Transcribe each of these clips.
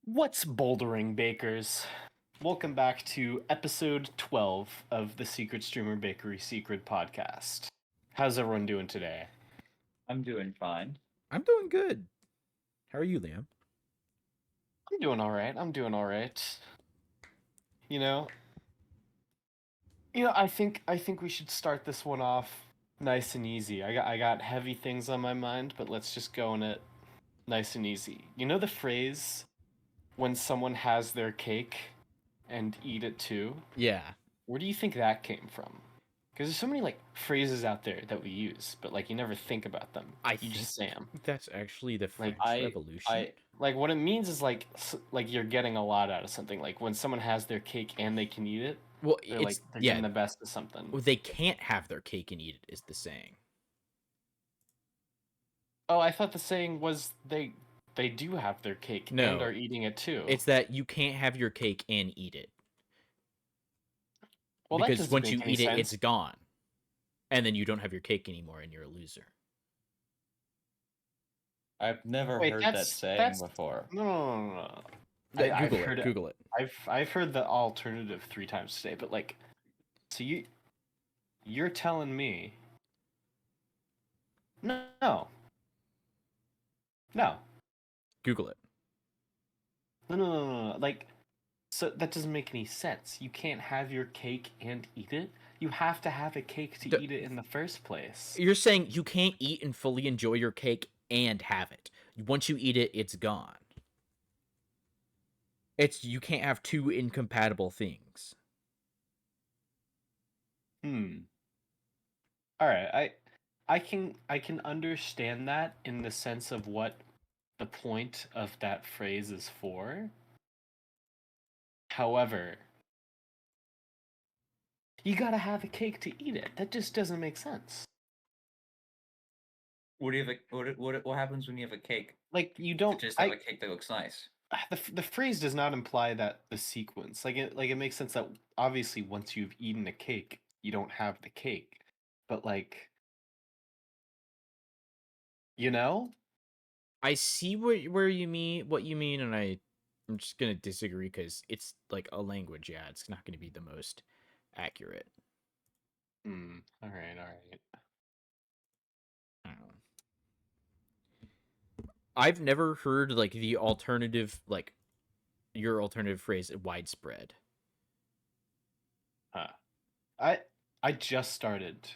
What's bouldering, bakers? Welcome back to episode 12 of the Secret Streamer Bakery Secret Podcast. How's everyone doing today? I'm doing fine. I'm doing good. How are you, Liam? I'm doing all right. I'm doing all right. You know, I think we should start this one off nice and easy. I got heavy things on my mind, but let's just go in it nice and easy. You know the phrase when someone has their cake and eat it too? Yeah. Where do you think that came from? Because there's so many like phrases out there that we use, but like you never think about them. You just say them. That's actually the Like French Revolution. I like what it means is like like you're getting a lot out of something. Like when someone has their cake and they can eat it, Well, they're like they're getting the best of something. they can't have their cake and eat it is the saying. Oh, I thought the saying was they do have their cake No. and are eating it too. It's that you can't have your cake and eat it. Well, that because doesn't once make you any eat it, sense. it's gone. And then you don't have your cake anymore and you're a loser. I've never Wait, heard that saying that's before. no. I've Google it. heard Google it. I've heard the alternative 3 times today, but like, so you're telling me no. Google it. No. Like, so that doesn't make any sense. You can't have your cake and eat it. You have to have a cake to eat it in the first place. You're saying you can't eat and fully enjoy your cake and have it. Once you eat it, it's gone. You can't have two incompatible things. All right. I can understand that in the sense of what the point of that phrase is for. However, you gotta have a cake to eat it. That just doesn't make sense. What do you have? What happens when you have a cake? Like you don't Just have a cake that looks nice. The phrase does not imply that the sequence. It makes sense that obviously once you've eaten a cake, you don't have the cake. But like, you know? I see what you mean, and I'm just gonna disagree because it's like a language. Yeah, it's not gonna be the most accurate. All right. I don't know. I've never heard like the alternative, like your alternative phrase, widespread. I just started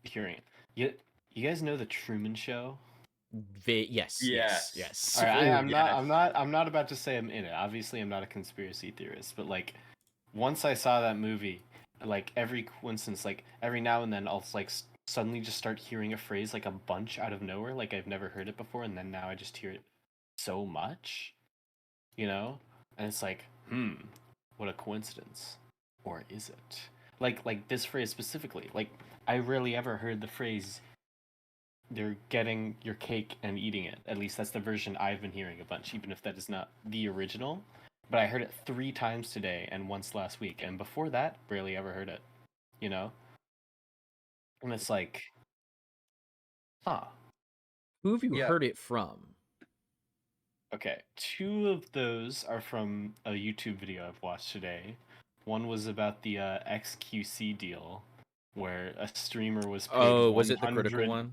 hearing it. You guys know the Truman Show? Yes. All right, I'm not about to say I'm in it. Obviously, I'm not a conspiracy theorist, but like, once I saw that movie, like every coincidence, like every now and then, I'll like suddenly just start hearing a phrase like a bunch out of nowhere, like I've never heard it before, and then now I just hear it so much, you know, and it's like, what a coincidence, or is it? Like this phrase specifically, like I rarely ever heard the phrase they're getting your cake and eating it. At least that's the version I've been hearing a bunch, even if that is not the original. But I heard it 3 times today and once last week, and before that, barely ever heard it. You know? And it's like, huh. Who have you heard it from? Okay, 2 of those are from a YouTube video I've watched today. One was about the XQC deal, where a streamer was paid. Oh, was it the critical one?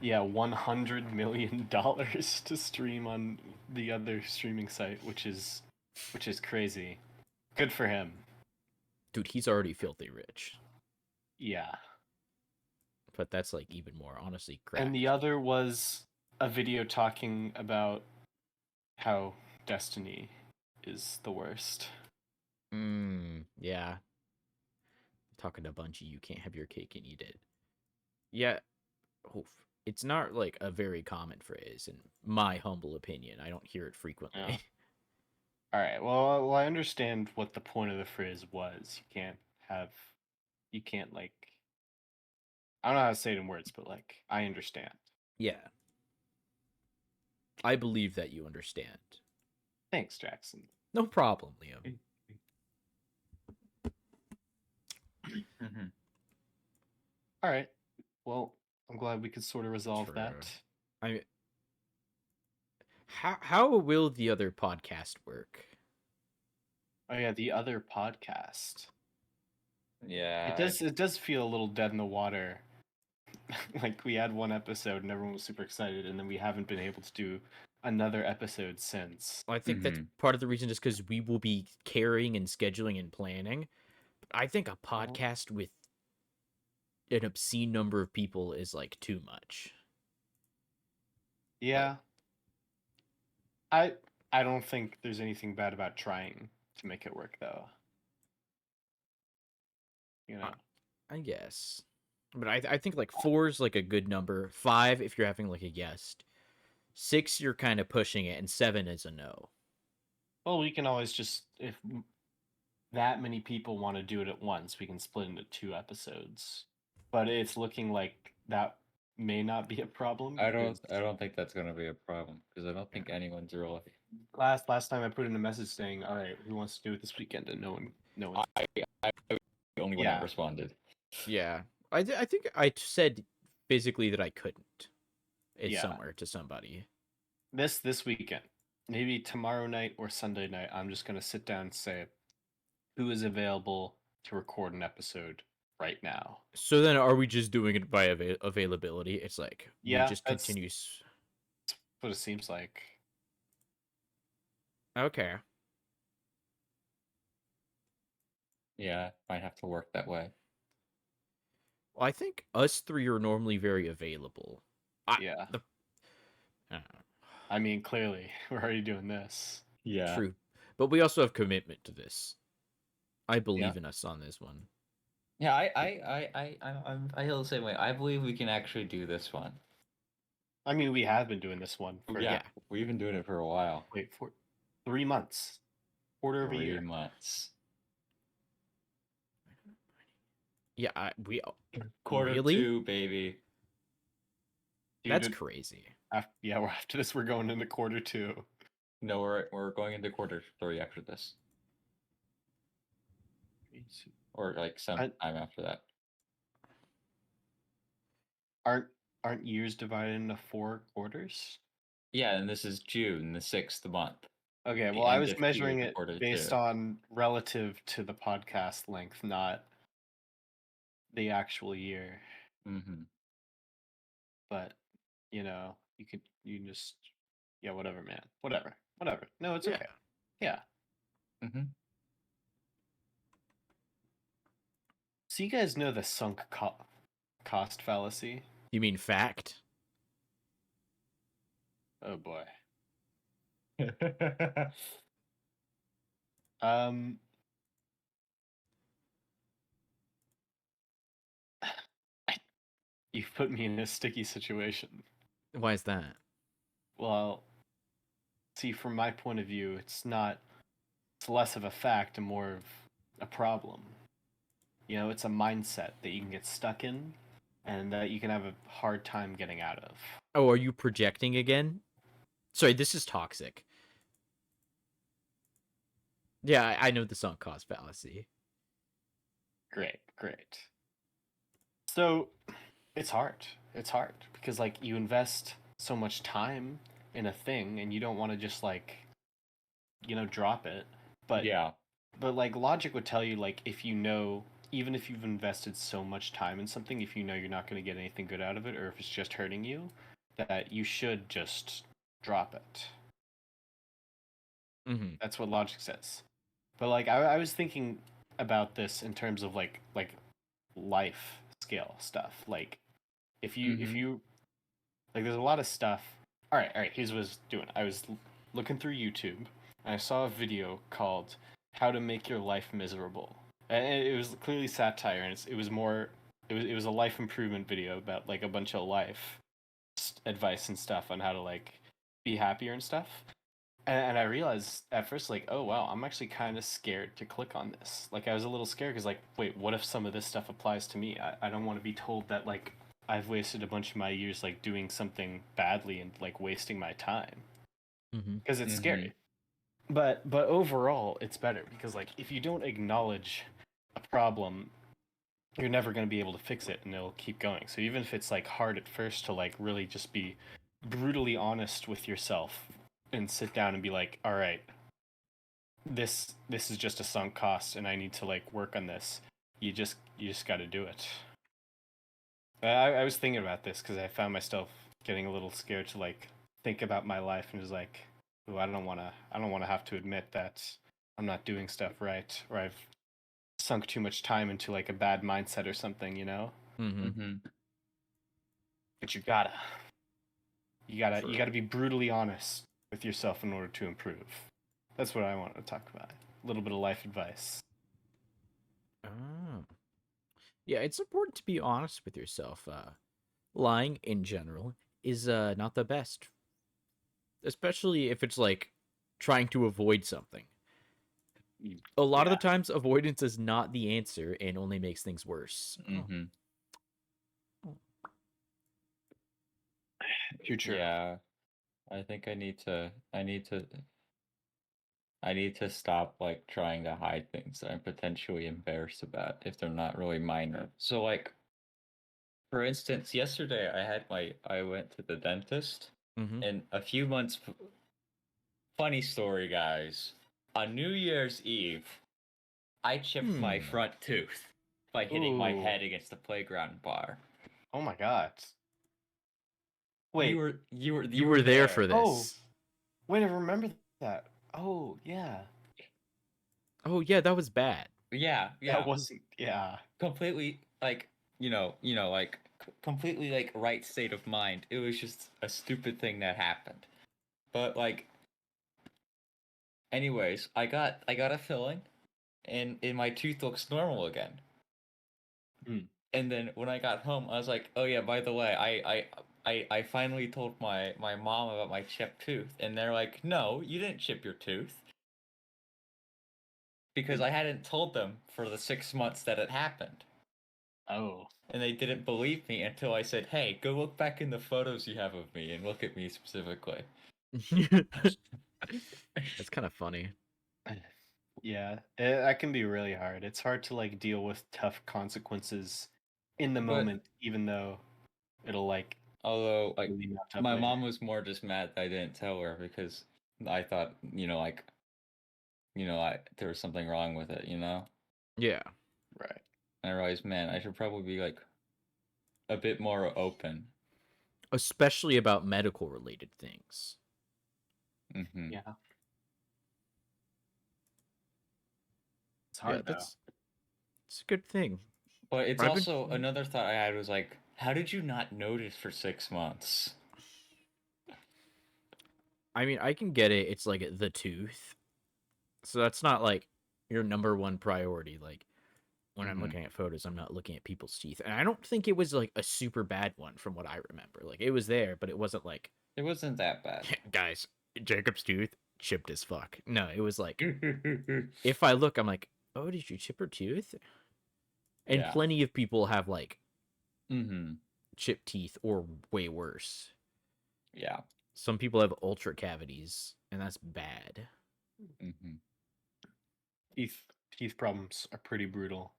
Yeah, $100 million to stream on the other streaming site, which is crazy. Good for him. Dude, he's already filthy rich. Yeah. But that's like even more, honestly, cracked. And the other was a video talking about how Destiny is the worst. Yeah. Talking to Bungie, you can't have your cake and eat it. Yeah. Oof. It's not like a very common phrase, in my humble opinion. I don't hear it frequently. Yeah. All right. Well, I understand what the point of the phrase was. You can't like. I don't know how to say it in words, but like, I understand. Yeah. I believe that you understand. Thanks, Jackson. No problem, Liam. All right. Well, I'm glad we could sort of resolve that. How will the other podcast work? Oh yeah, the other podcast. Yeah. It does feel a little dead in the water. Like we had one episode and everyone was super excited, and then we haven't been able to do another episode since. I think that's part of the reason, just because we will be carrying and scheduling and planning. I think a podcast with an obscene number of people is like too much. Yeah. I don't think there's anything bad about trying to make it work though. You know. I guess. But I think like 4 is like a good number. 5 if you're having like a guest. 6 you're kind of pushing it, and 7 is a no. Well, we can always just if that many people want to do it at once, we can split into 2 episodes. But it's looking like that may not be a problem. I don't think that's gonna be a problem because I don't think anyone's really. Last time I put in a message saying, "All right, who wants to do it this weekend?" and no one. I the only one Yeah. that responded. Yeah. I think I said physically that I couldn't. It's Yeah. somewhere to somebody. This weekend, maybe tomorrow night or Sunday night, I'm just gonna sit down and say, who is available to record an episode right now? So then are we just doing it by availability? It's like Yeah, we just that's- continue. That's what it seems like. Okay. Yeah, might have to work that way. Well, I think us 3 are normally very available. Yeah. Uh, I mean, clearly, we're already doing this. Yeah. True. But we also have commitment to this. I believe in us on this one. Yeah, I feel the same way. I believe we can actually do this one. I mean, we have been doing this one for Yeah, we've been doing it for a while. wait for 3 months, quarter of a 3 year. months. Yeah, we Quarter Really? 2, baby. Dude, that's crazy. yeah. After this, we're going into quarter 2. No, we're going into quarter 3 after this, or like some I- time after that. Aren't years divided into 4 quarters? Yeah, and this is June, the 6th month. Okay, The well, I end was of measuring June, it quarter based 2. on relative to the podcast length, not the actual year. Mm-hmm. But you know, you can just whatever, man, whatever. No, it's Yeah. okay. Yeah. Mm-hmm. So you guys know the sunk cost fallacy? You mean fact? Oh boy. Um. You've put me in a sticky situation. Why is that? Well, see, from my point of view, it's less of a fact and more of a problem. You know, it's a mindset that you can get stuck in and that you can have a hard time getting out of. Oh, are you projecting again? Sorry, this is toxic. Yeah, I know the sunk cost fallacy. Great. So, it's hard. It's hard because like you invest so much time in a thing and you don't want to just like drop it. But yeah. But like logic would tell you like if you know, even if you've invested so much time in something, if you know you're not going to get anything good out of it or if it's just hurting you, that you should just drop it. Mm-hmm. That's what logic says. But like I was thinking about this in terms of like life scale stuff. Like if you like there's a lot of stuff. All right, here's what I was doing. I was looking through YouTube and I saw a video called How to Make Your Life Miserable. And it was clearly satire and it was a life improvement video about like a bunch of life advice and stuff on how to like be happier and stuff. And I realized at first, like, oh wow, I'm actually kind of scared to click on this. Like, I was a little scared because, like, wait, what if some of this stuff applies to me? I don't want to be told that, like, I've wasted a bunch of my years, like, doing something badly and, like, wasting my time. Because it's scary. But overall, it's better because, like, if you don't acknowledge a problem, you're never going to be able to fix it and it'll keep going. So even if it's, like, hard at first to, like, really just be brutally honest with yourself and sit down and be like, all right, this is just a sunk cost, and I need to like work on this. You just got to do it. I was thinking about this because I found myself getting a little scared to like think about my life and just like, oh, I don't want to have to admit that I'm not doing stuff right, or I've sunk too much time into like a bad mindset or something, you know. Mm-hmm. But you gotta be brutally honest with yourself in order to improve. That's what I want to talk about. A little bit of life advice. Oh. Yeah, it's important to be honest with yourself. Lying in general is not the best, especially if it's like trying to avoid something. A lot of the times, avoidance is not the answer and only makes things worse. Mm-hmm. Future. Yeah, I think I need to stop like trying to hide things that I'm potentially embarrassed about if they're not really minor. So like for instance, yesterday I went to the dentist Mm-hmm. and a few months funny story guys. On New Year's Eve, I chipped my front tooth by hitting my Ooh. head against the playground bar. Oh my god. Wait. You were there for this. Oh. Wait, I remember that. Oh yeah. Oh yeah, that was bad. Yeah. That wasn't. Yeah. Completely like like completely like right state of mind. It was just a stupid thing that happened. But like anyways, I got a filling and my tooth looks normal again. And then when I got home, I was like, "Oh yeah, by the way, I finally told my mom about my chipped tooth." And they're like, "No, you didn't chip your tooth." Because I hadn't told them for the 6 months that it happened. Oh. And they didn't believe me until I said, "Hey, go look back in the photos you have of me and look at me specifically." That's kind of funny. Yeah, that can be really hard. It's hard to like deal with tough consequences in the moment, even though it'll like. Although, like, really mount up my later. mom was more just mad that I didn't tell her because I thought, there was something wrong with it, you know? Yeah. Right. And I realized, man, I should probably be like a bit more open. Especially about medical related things. Mm-hmm. Yeah. It's hard though. It's a good thing. But it's also another thought I had was like, how did you not notice for 6 months? I mean, I can get it. It's like the tooth. So that's not like your number one priority. Like when I'm looking at photos, I'm not looking at people's teeth. And I don't think it was like a super bad one from what I remember. Like it was there, but it wasn't like It wasn't that bad. guys, Jacob's tooth chipped as fuck. No, it was like if I look, I'm like, oh, did you chip her tooth? And plenty of people have like chipped teeth or way worse. Yeah. Some people have ultra cavities, and that's bad. Teeth problems are pretty brutal.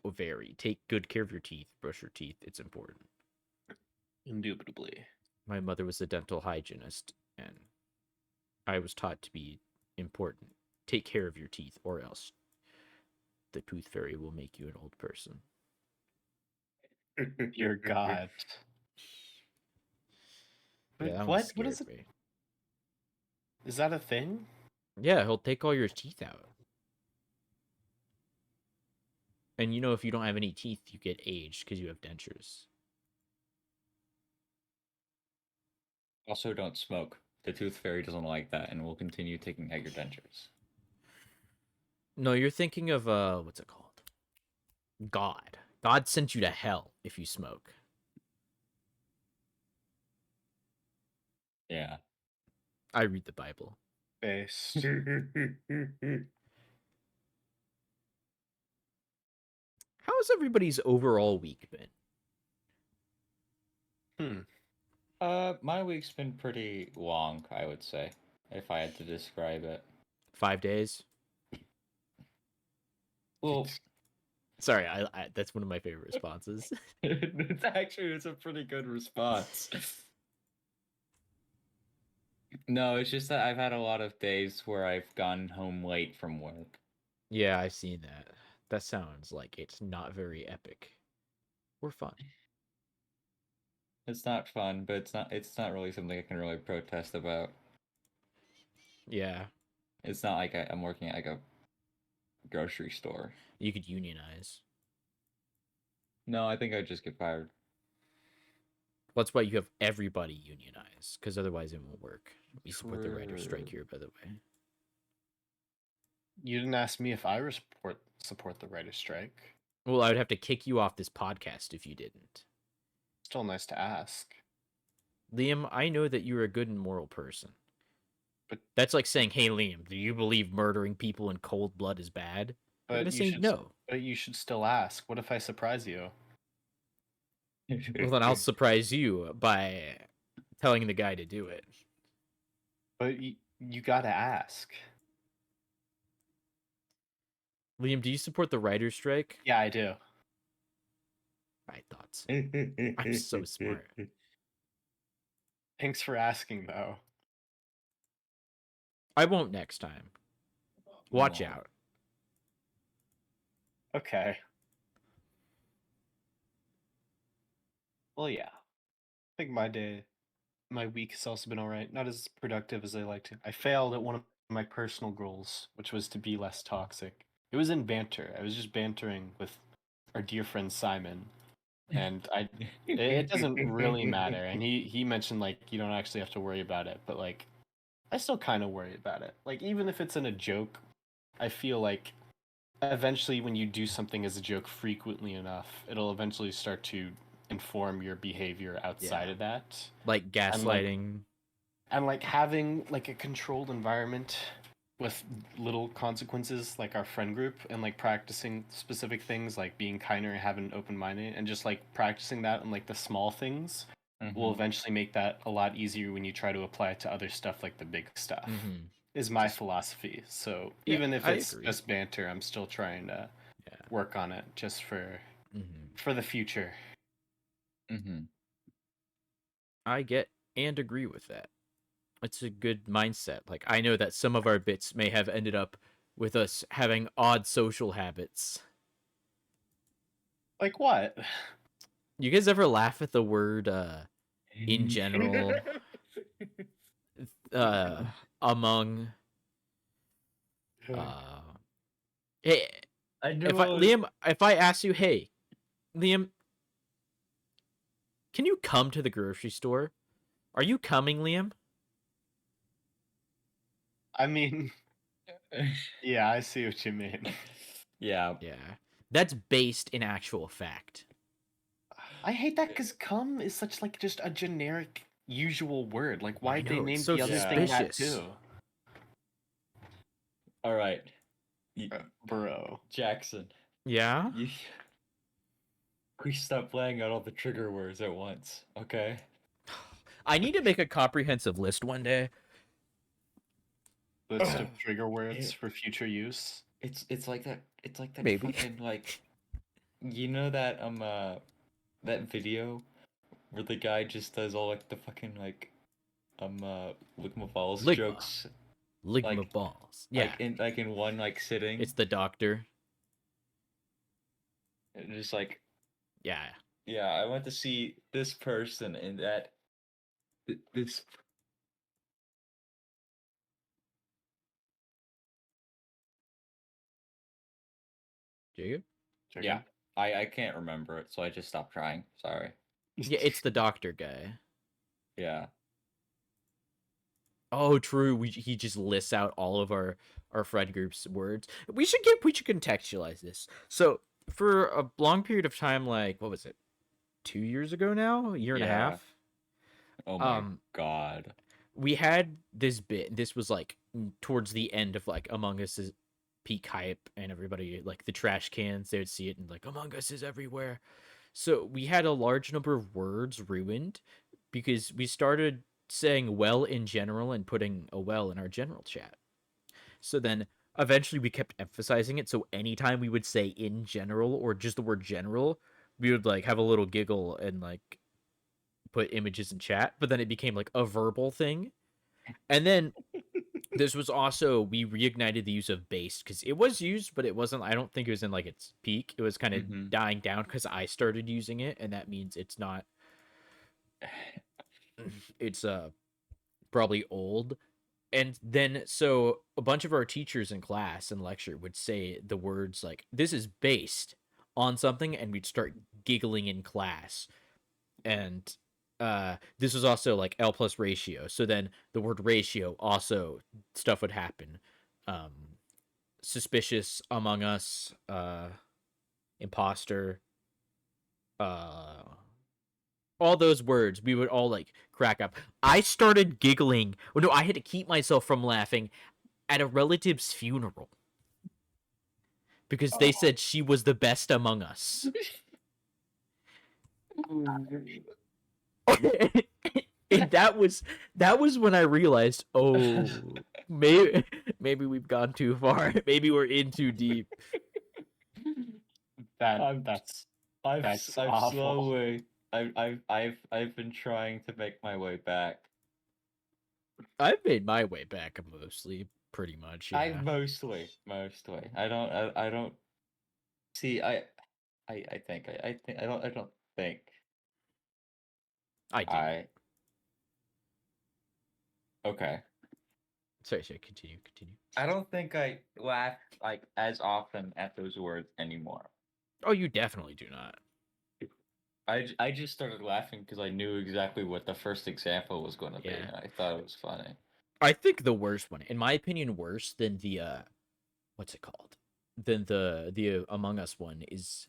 Oh, very. Take good care of your teeth. Brush your teeth. It's important. Indubitably. My mother was a dental hygienist, and I was taught to be important. Take care of your teeth, or else the tooth fairy will make you an old person. Dear God. Yeah, that what is it? me. Is that a thing? Yeah, he'll take all your teeth out. And you know, if you don't have any teeth, you get aged because you have dentures. Also, don't smoke. The tooth fairy doesn't like that and will continue taking out your dentures. No, you're thinking of, what's it called? God. God sent you to hell if you smoke. Yeah. I read the Bible. Based. How's everybody's overall week been? My week's been pretty long, I would say, if I had to describe it. 5 days? Well, sorry, I that's one of my favorite responses. It's a pretty good response. No, it's just that I've had a lot of days where I've gone home late from work. Yeah, I've seen that. That sounds like it's not very epic or fun. It's not fun, but it's not really something I can really protest about. Yeah, It's not like I'm working at like a grocery store. you could unionize. No, I think I'd just get fired. Well, that's why you have everybody unionize, because otherwise it won't work. We support the writer's strike True. here, by the way. You didn't ask me if I support the writer's strike. Well, I would have to kick you off this podcast if you didn't. Still nice to ask. Liam, I know that you're a good and moral person. But that's like saying, "Hey, Liam, do you believe murdering people in cold blood is bad?" I'm gonna say no. But you should still ask. What if I surprise you? Well, then I'll surprise you by telling the guy to do it. But you gotta ask. Liam, do you support the writer's strike? Yeah, I do. I thought so. I'm so smart. Thanks for asking, though. I won't next time. Watch out. Okay. Well, yeah. I think my week has also been alright. Not as productive as I like to. I failed at one of my personal goals, which was to be less toxic. It was in banter. I was just bantering with our dear friend Simon. And it doesn't really matter. And he mentioned, like, you don't actually have to worry about it, but like, I still kind of worry about it. Like, even if it's in a joke, I feel like eventually when you do something as a joke frequently enough, it'll eventually start to inform your behavior outside of that. Like gaslighting. And like having like a controlled environment with little consequences, like our friend group, and like practicing specific things like being kinder and having an open minded, and just like practicing that and like the small things will eventually make that a lot easier when you try to apply it to other stuff like the big stuff. Is my philosophy. So even if it's just banter, I'm still trying to work on it just for the future. I get and agree with that. It's a good mindset. Like, I know that some of our bits may have ended up with us having odd social habits. Like what? You guys ever laugh at the word in general among hey, I know Liam, if I ask you, hey, Liam, can you come to the grocery store? Are you coming, Liam? I mean, yeah, I see what you mean. Yeah. That's based in actual fact. I hate that because "come" is such like just a generic, usual word. Like, why they name so the other thing that too? All right, bro. Jackson. Yeah. We stop laying out all the trigger words at once, okay? I need to make a comprehensive list one day. List of trigger words for future use. It's like that. It's like that. Maybe. Fucking, like, you know that that video where the guy just does all like the fucking like Ligma balls jokes. Ligma balls. Yeah. Like in one like sitting. It's the doctor. And just like. Yeah. Yeah, I went to see this person and that. This. Jacob? Yeah, I can't remember it, so I just stopped trying. Sorry. Yeah, it's the doctor guy. Yeah. Oh, true. He just lists out all of our friend group's words. We should contextualize this. So for a long period of time, like what was it, 2 years ago now, a year and a half. Oh my god. We had this bit. This was like towards the end of like Among Us's peak hype, and everybody like the trash cans, they would see it and like Among Us is everywhere. So we had a large number of words ruined because we started saying well in general and putting a well in our general chat. So then eventually we kept emphasizing it. So anytime we would say in general or just the word general, we would like have a little giggle and like put images in chat. But then it became like a verbal thing. And then this was also, we reignited the use of based because it was used, but it wasn't. I don't think it was in like its peak. It was kind of dying down because I started using it, and that means it's not. It's probably old. And then so a bunch of our teachers in class and lecture would say the words like, "This is based on something," and we'd start giggling in class. And this was also like L plus ratio. So then the word ratio, also stuff would happen. Suspicious, Among Us, imposter, all those words, we would all like crack up. I started giggling. Oh, no, I had to keep myself from laughing at a relative's funeral because they said she was the best among us. And that was when I realized, oh, maybe we've gone too far. Maybe we're in too deep. That's awful. I've been trying to make my way back. I've made my way back mostly, pretty much. Yeah. I mostly. I don't see. I don't think. I do. Okay. Sorry, continue. I don't think I laugh like as often at those words anymore. Oh, you definitely do not. I just started laughing because I knew exactly what the first example was going to be, and I thought it was funny. I think the worst one, in my opinion, worse than the what's it called? Than the Among Us one is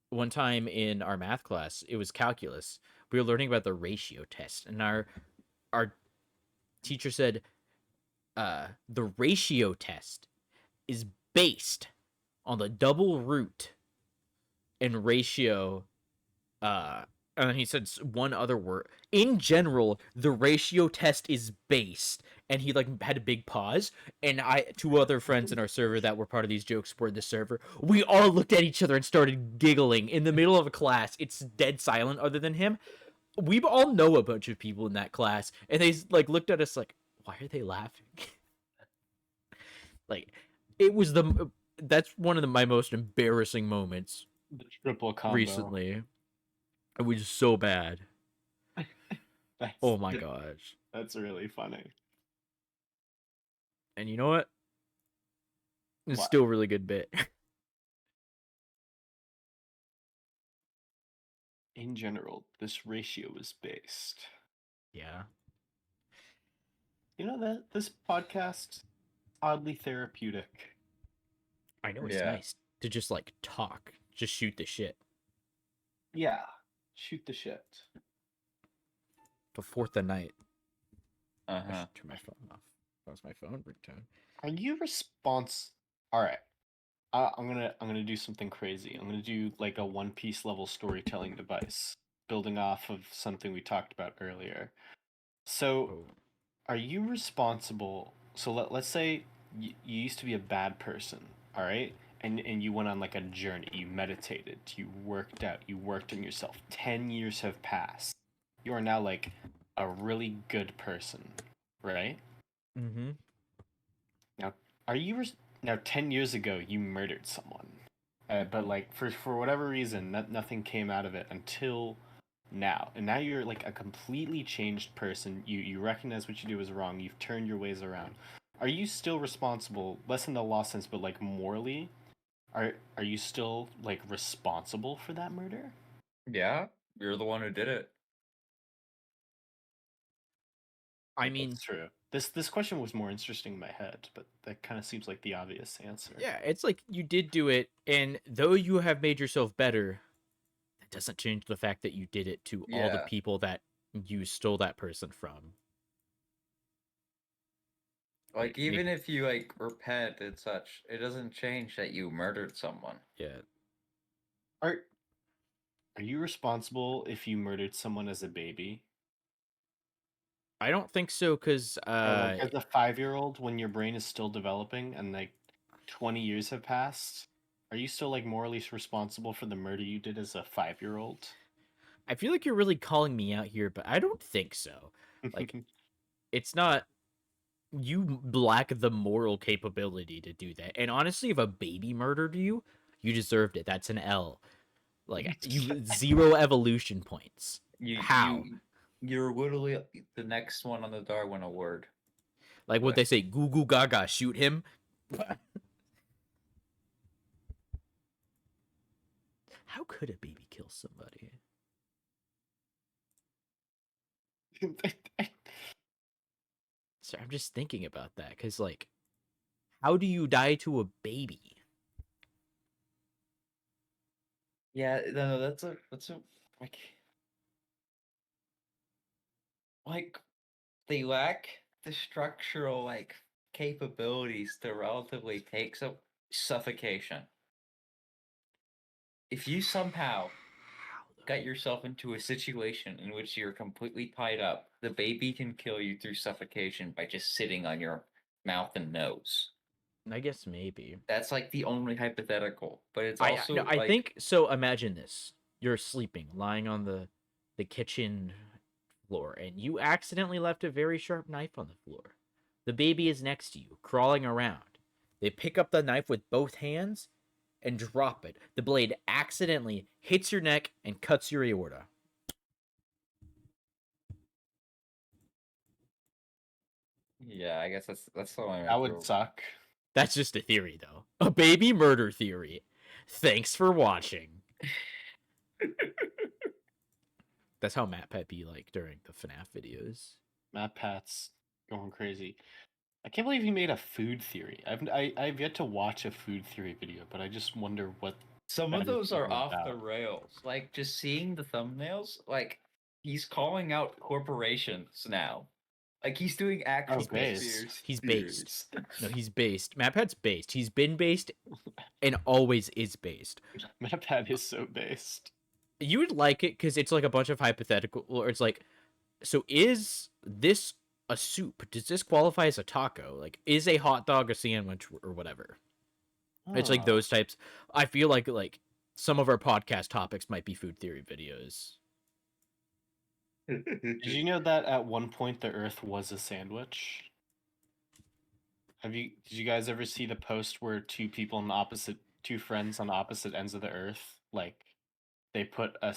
one time in our math class. It was calculus. We were learning about the ratio test, and our teacher said, the ratio test is based on the double root and ratio. And he said one other word. In general, the ratio test is based. And he like had a big pause. And two other friends in our server that were part of these jokes were in the server. We all looked at each other and started giggling in the middle of a class. It's dead silent other than him. We all know a bunch of people in that class, and they like looked at us like, why are they laughing? Like, it was that's one of my most embarrassing moments. The triple combo recently. It was so bad. Oh my gosh. That's really funny. And you know what? It's still a really good bit. In general, this ratio is based. Yeah. You know that this podcast, oddly therapeutic. I know, it's nice to just like talk, just shoot the shit. Yeah, shoot the shit. Before the night. I should turn my phone off. That was my phone ringtone. Are you All right. I'm gonna do something crazy. I'm gonna do like a One Piece level storytelling device, building off of something we talked about earlier. So, are you responsible? So let's say you used to be a bad person, all right? And you went on like a journey. You meditated. You worked out. You worked on yourself. 10 years have passed. You are now like a really good person, right? Mm-hmm. Now, now 10 years ago you murdered someone, but like for whatever reason, nothing came out of it until now, and now you're like a completely changed person. You recognize what you do is wrong. You've turned your ways around. Are you still responsible, less in the law sense, but like morally? Are you still like responsible for that murder? Yeah, you're the one who did it. I mean, that's true. This question was more interesting in my head, but that kind of seems like the obvious answer. Yeah, it's like you did do it, and though you have made yourself better, that doesn't change the fact that you did it to all the people that you stole that person from. Like, even if you like repent and such, it doesn't change that you murdered someone. Yeah. Are you responsible if you murdered someone as a baby? I don't think so, because like as a 5-year-old, when your brain is still developing and like 20 years have passed, are you still like morally responsible for the murder you did as a 5-year-old? I feel like you're really calling me out here, but I don't think so. Like, it's not you lack the moral capability to do that. And honestly, if a baby murdered you, you deserved it. That's an L. Like you 0 evolution points. How? You're literally the next one on the Darwin Award. Like what they say, goo goo gaga, shoot him. How could a baby kill somebody? Sorry, I'm just thinking about that because, like, how do you die to a baby? Yeah, no, that's a like they lack the structural capabilities to relatively take suffocation. If you somehow got yourself into a situation in which you're completely tied up, the baby can kill you through suffocation by just sitting on your mouth and nose. I guess maybe. That's like the only hypothetical, but it's also no, I think so. Imagine this: you're sleeping, lying on the kitchen floor, and you accidentally left a very sharp knife on the floor. The baby is next to you, crawling around. They pick up the knife with both hands and drop it. The blade accidentally hits your neck and cuts your aorta. Yeah, I guess that's the only way That would suck. That's just a theory, though. A baby murder theory. Thanks for watching. That's how MatPat be like during the FNAF videos. MatPat's going crazy. I can't believe he made a food theory. I've yet to watch a food theory video, but I just wonder what. Some of those are off the rails. Like just seeing the thumbnails, like he's calling out corporations now. Like he's doing actual theories. He's based. No, he's based. MatPat's based. He's been based and always is based. MatPat is so based. You would like it because it's like a bunch of hypothetical, or it's like, so is this a soup? Does this qualify as a taco? Like, is a hot dog a sandwich or whatever? It's like those types. I feel like some of our podcast topics might be food theory videos. Did you know that at one point the Earth was a sandwich? Did you guys ever see the post where two friends on opposite ends of the Earth, like they put a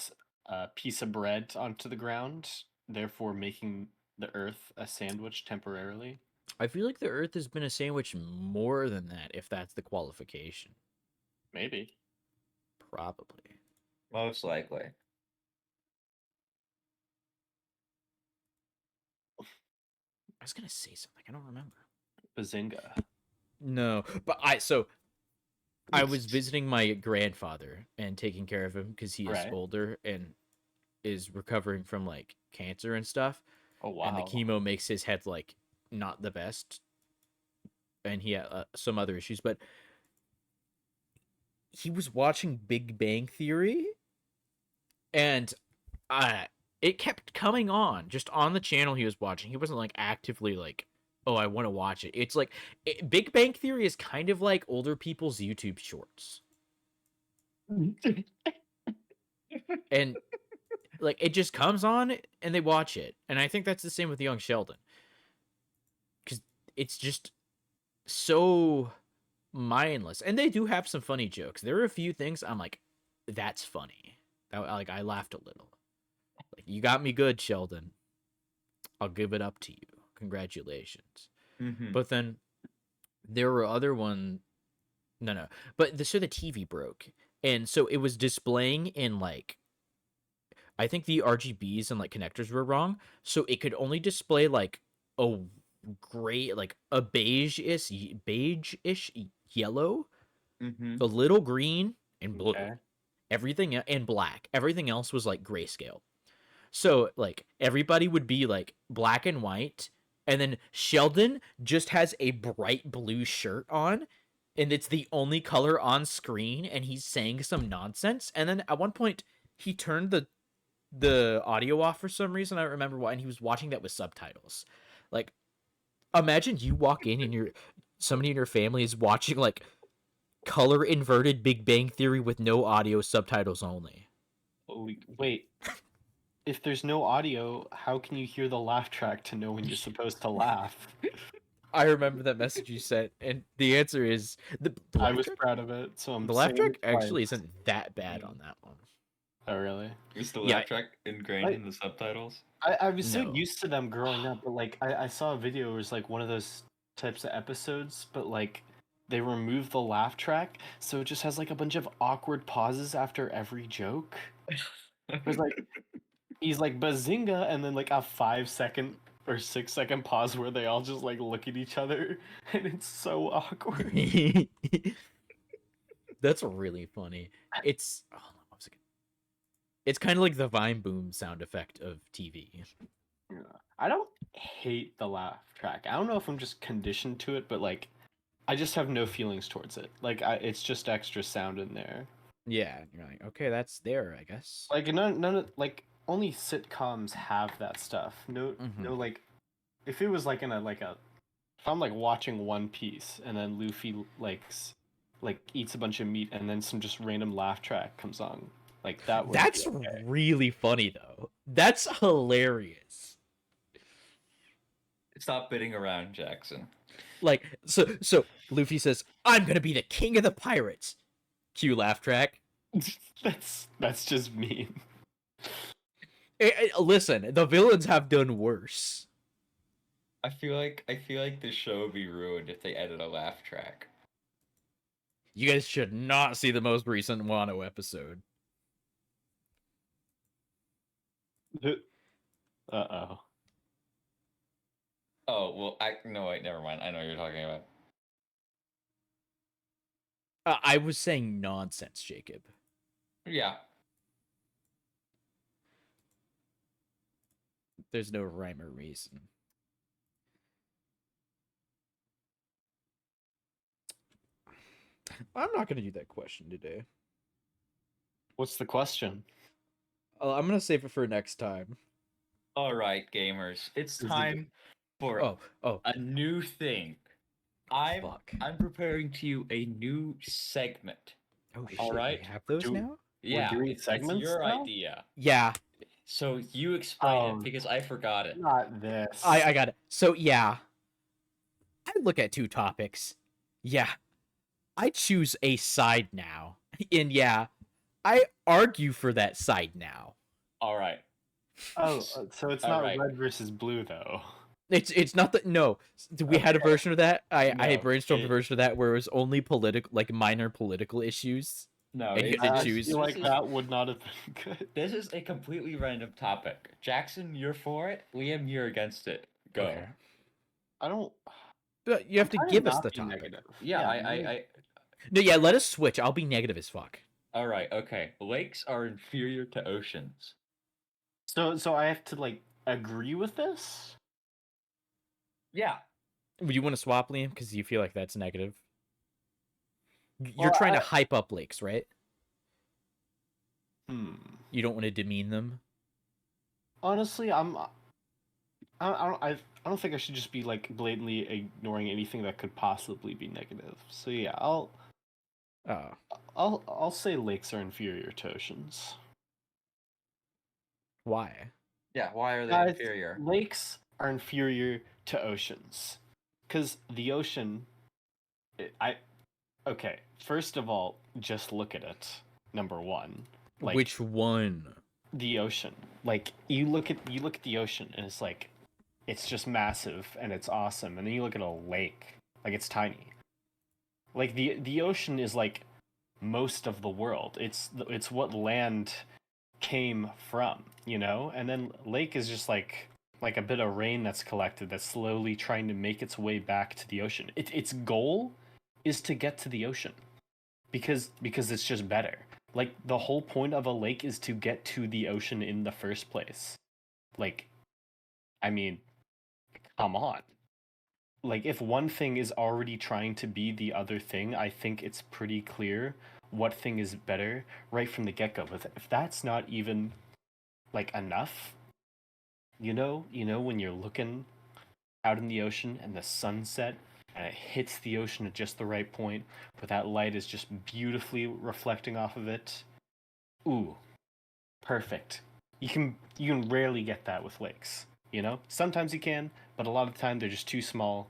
piece of bread onto the ground, therefore making the Earth a sandwich temporarily? I feel like the Earth has been a sandwich more than that, if that's the qualification. Maybe. Probably. Most likely. I was gonna say something. I don't remember. Bazinga. No, but I was visiting my grandfather and taking care of him because he is older and is recovering from like cancer and stuff. Oh wow! And the chemo makes his head like not the best, and he had some other issues. But he was watching Big Bang Theory, and it kept coming on just on the channel he was watching. He wasn't like actively like, oh, I want to watch it. It's like Big Bang Theory is kind of like older people's YouTube shorts. And like it just comes on and they watch it. And I think that's the same with Young Sheldon. Cuz it's just so mindless. And they do have some funny jokes. There are a few things I'm like, that's funny. I laughed a little. Like, you got me good, Sheldon. I'll give it up to you. Congratulations. Mm-hmm. But then there were other one. No. But the TV broke. And so it was displaying in like, I think the RGBs and like connectors were wrong. So it could only display like a gray, like a beige-ish yellow, a little green and blue. Okay. Everything and black. Everything else was like grayscale. So like everybody would be like black and white, and then Sheldon just has a bright blue shirt on, and it's the only color on screen, and he's saying some nonsense. And then at one point he turned the audio off for some reason. I don't remember why, and he was watching that with subtitles. Like, imagine you walk in and somebody in your family is watching like color inverted Big Bang Theory with no audio, subtitles only. Oh, wait. If there's no audio, how can you hear the laugh track to know when you're supposed to laugh? I remember that message you sent, and the answer is the I laugh was track. proud of it, so I'm The laugh saying track it twice. actually isn't that bad on that one. Oh, really? Is the Yeah. laugh track ingrained in the subtitles? I was so No. used to them growing up, but like I saw a video where it was like one of those types of episodes, but like they removed the laugh track, so it just has like a bunch of awkward pauses after every joke. It's like he's like bazinga, and then like a 5 second or 6 second pause where they all just like look at each other, and it's so awkward. That's really funny. It's hold on one second. It's kind of like the Vine Boom sound effect of TV. Yeah. I don't hate the laugh track. I don't know if I'm just conditioned to it, but like I just have no feelings towards it. Like it's just extra sound in there. Yeah, you're like, okay, that's there, I guess. Like none of like only sitcoms have that stuff. No, Mhm. no, like if it was like in a if I'm like watching One Piece and then Luffy like eats a bunch of meat and then some just random laugh track comes on, like that would That's be okay. really funny though. That's hilarious. Stop bidding around, Jackson. Like so Luffy says, "I'm going to be the king of the pirates." Cue laugh track. That's just mean. Listen, the villains have done worse. I feel like this show would be ruined if they added a laugh track. You guys should not see the most recent Wano episode. Uh-oh. Oh, well, no, wait, never mind. I know what you're talking about. I was saying nonsense, Jacob. Yeah. There's no rhyme or reason. I'm not going to do that question today. What's the question? I'm going to save it for next time. All right, gamers. It's Is it- time for Oh, a new thing. I'm fuck. preparing to you a new segment. Oh, shit. all right. We have those Do- now? Yeah, doing it's segments your now? idea. Yeah, So you explain Oh. it because I forgot it. Not this. I got it. So, yeah. I look at two topics. Yeah. I choose a side now. And yeah, I argue for that side now. All right. Oh, so it's All not right. red versus blue though. It's not that no. We had a Okay. version of that. I No, brainstormed a version of that where it was only political, like minor political issues. No, And you it's- had to I choose. feel like this is- that would not have been good. This is a completely random topic. Jackson, you're for it. Liam, you're against it. Go. Okay. I don't. But you have to trying give us not the be topic. negative. Yeah, I No, yeah, let us switch. I'll be negative as fuck. All right. Okay. Lakes are inferior to oceans. So I have to like agree with this. Yeah. Would you want to swap, Liam? Because you feel like that's negative. You're Well, trying to hype up lakes, right? You don't want to demean them. Honestly, I don't think I should just be like blatantly ignoring anything that could possibly be negative. So yeah, Oh, I'll say lakes are inferior to oceans. why? Yeah. Why are they Guys, inferior? Lakes are inferior to oceans, because the ocean. Okay. First of all, just look at it. Number one, like Which one? the ocean. Like you look at the ocean, and it's like, it's just massive and it's awesome. And then you look at a lake, like it's tiny. Like the ocean is like most of the world. It's what land came from, you know? And then lake is just like a bit of rain that's collected that's slowly trying to make its way back to the ocean. Its goal is to get to the ocean because it's just better. Like the whole point of a lake is to get to the ocean in the first place. Like, I mean, come on. Like if one thing is already trying to be the other thing, I think it's pretty clear what thing is better right from the get-go. But if that's not even like enough, you know when you're looking out in the ocean and the sunset and it hits the ocean at just the right point where that light is just beautifully reflecting off of it. Ooh, perfect. You can rarely get that with lakes, you know? Sometimes you can, but a lot of the time they're just too small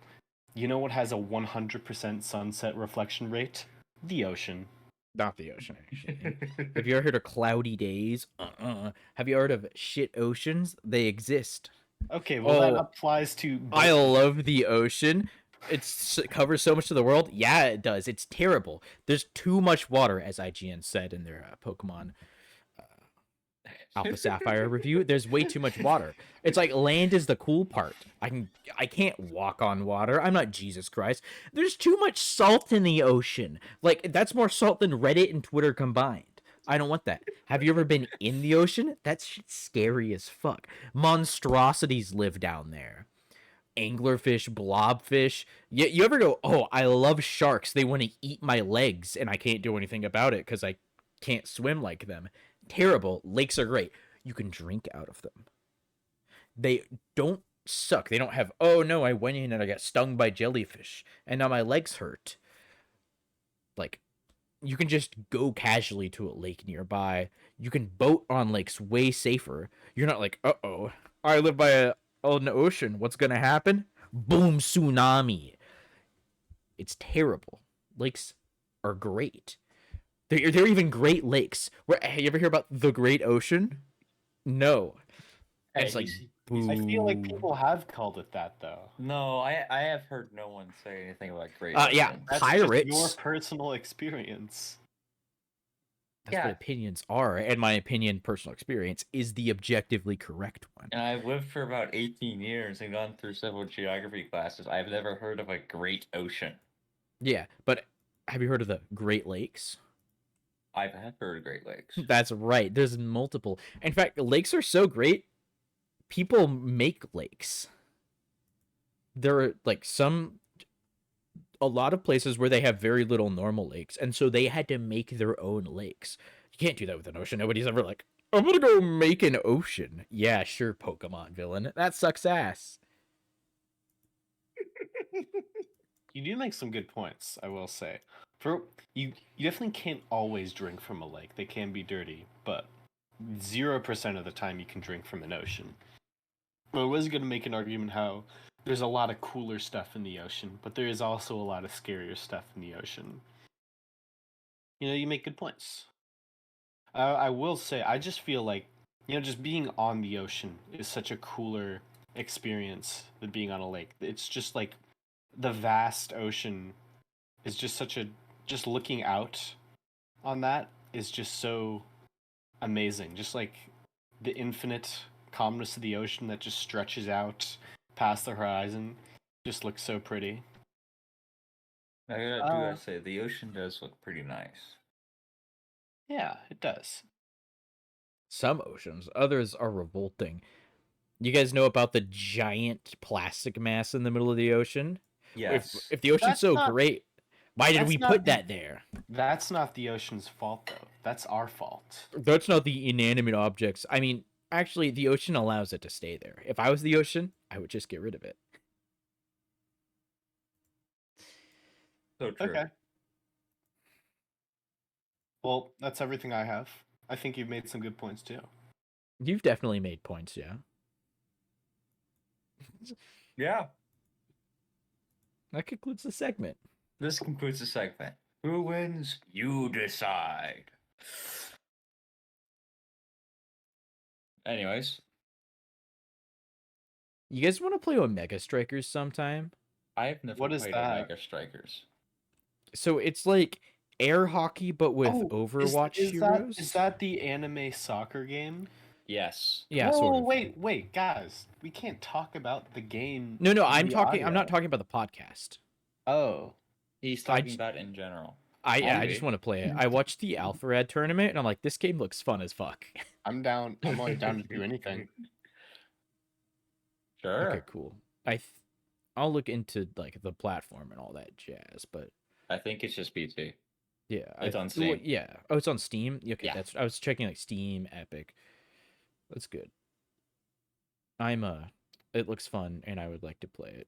You know what has a 100% sunset reflection rate? The ocean. Not the ocean, actually. Have you ever heard of cloudy days? Have you heard of shit oceans? They exist. Okay, well that Oh, applies to I both. love the ocean. It covers so much of the world. Yeah, it does. It's terrible. There's too much water, as IGN said in their Pokemon Alpha Sapphire review. There's way too much water. It's like land is the cool part. I can't walk on water. I'm not Jesus Christ. There's too much salt in the ocean. Like that's more salt than Reddit and Twitter combined. I don't want that. Have you ever been in the ocean? That's scary as fuck. Monstrosities live down there. Anglerfish, blobfish. You ever go, oh, I love sharks. They want to eat my legs, and I can't do anything about it because I can't swim like them. Terrible. Lakes are great. You can drink out of them. They don't suck. They don't have, oh no, I went in and I got stung by jellyfish, and now my legs hurt. Like, you can just go casually to a lake nearby. You can boat on lakes way safer. You're not like, uh-oh, I live by an ocean. What's going to happen? Boom, tsunami. It's terrible. Lakes are great. They're even Great Lakes. You ever hear about the Great Ocean? No. Hey, It's like, I feel like people have called it that though. No, I have heard no one say anything about Great yeah, Ocean. That's pirates. just your personal experience. That's what opinions are, and my opinion, personal experience, is the objectively correct one. And I've lived for about 18 years and gone through several geography classes. I've never heard of a Great Ocean. Yeah, but have you heard of the Great Lakes? I have heard of Great Lakes. That's right. There's multiple. In fact, lakes are so great, people make lakes. There are like a lot of places where they have very little normal lakes, and so they had to make their own lakes. You can't do that with an ocean. Nobody's ever like, I'm gonna go make an ocean. Yeah, sure, Pokemon villain. That sucks ass. You do make some good points, I will say. You definitely can't always drink from a lake. They can be dirty, but 0% of the time you can drink from an ocean. I was going to make an argument how there's a lot of cooler stuff in the ocean, but there is also a lot of scarier stuff in the ocean. You know, you make good points. I will say, I just feel like, you know, just being on the ocean is such a cooler experience than being on a lake. It's just like the vast ocean is just just looking out on that is just so amazing. Just like the infinite calmness of the ocean that just stretches out past the horizon just looks so pretty. I gotta say, the ocean does look pretty nice. Yeah, it does. Some oceans, others are revolting. You guys know about the giant plastic mass in the middle of the ocean? Yes. If the ocean's great, why did we put that there? That's not the ocean's fault, though. That's our fault. That's not the inanimate objects. I mean, actually, the ocean allows it to stay there. If I was the ocean, I would just get rid of it. So true. Okay. Well, that's everything I have. I think you've made some good points, too. You've definitely made points, yeah. Yeah. That concludes the segment. This concludes the segment. Who wins? You decide. Anyways. You guys want to play Omega Strikers sometime? I've never played Omega Strikers. So it's like air hockey, but with Overwatch heroes? Is that the anime soccer game? Yes. Yeah, sort of. Wait, guys. We can't talk about the game. No, I'm not talking about the podcast. Oh. He's talking about in general. I just want to play it. I watched the Alpharad tournament, and I'm like, this game looks fun as fuck. I'm down. I'm always down to do anything. Sure. Okay, cool. I'll look into like the platform and all that jazz, but I think it's just PT. Yeah, it's on Steam. Yeah. Oh, it's on Steam. Okay, yeah. I was checking like Steam, Epic. That's good. It looks fun, and I would like to play it.